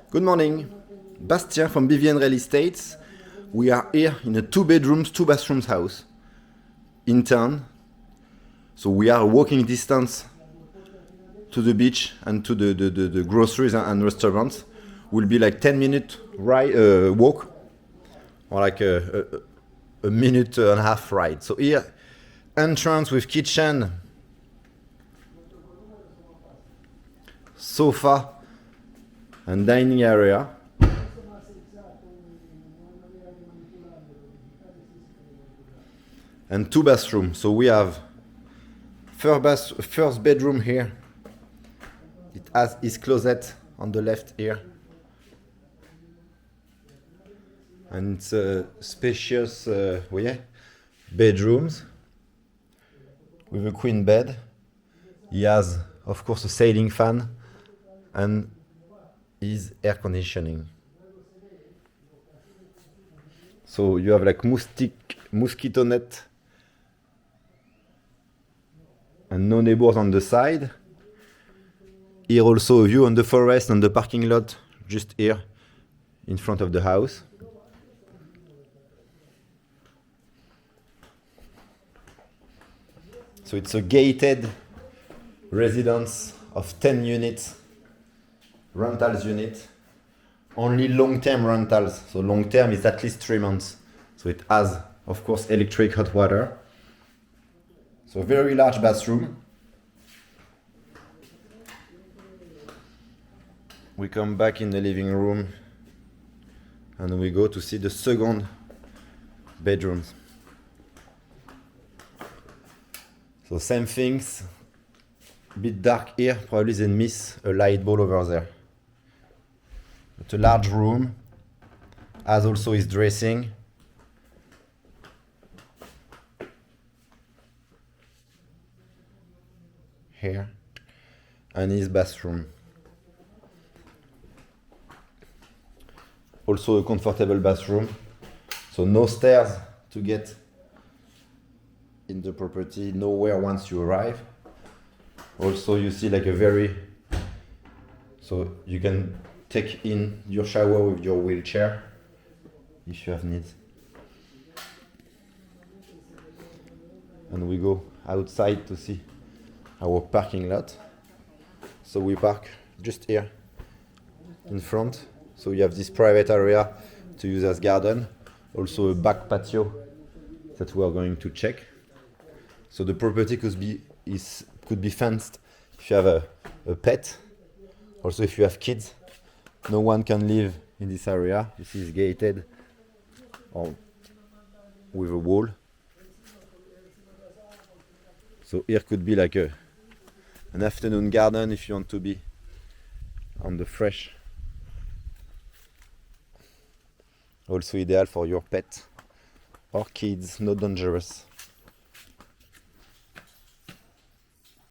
Good morning, Bastien from BVN Real Estate. We are here in a 2 bedrooms, 2 bathrooms house in town. So we are walking distance to the beach and to the groceries and restaurants. Will be like 10-minute walk or like a minute and a half ride. So here, entrance with kitchen, sofa and dining area. And 2 bathrooms. So we have first bedroom here. It has his closet on the left here. And it's a spacious bedrooms with a queen bed. He has, of course, a ceiling fan and his air conditioning. So you have like mosquito net and no neighbors on the side. Here also a view on the forest and the parking lot just here in front of the house. So it's a gated residence of 10 units, rentals unit, only long-term rentals. So long-term is at least 3 months. So it has, of course, electric hot water. So very large bathroom. We come back in the living room and we go to see the second bedrooms. So same things, a bit dark here, probably they miss a light bulb over there. It's a large room, as also his dressing. Here, and his bathroom. Also a comfortable bathroom, so no stairs to get in the property, nowhere once you arrive. Also you see like so you can take in your shower with your wheelchair if you have needs. And we go outside to see our parking lot. So we park just here in front. So you have this private area to use as garden. Also a back patio that we are going to check. So the property could be fenced if you have a pet. Also if you have kids, no one can live in this area. This is gated or with a wall. So here could be like an afternoon garden if you want to be on the fresh. Also ideal for your pet or kids, not dangerous.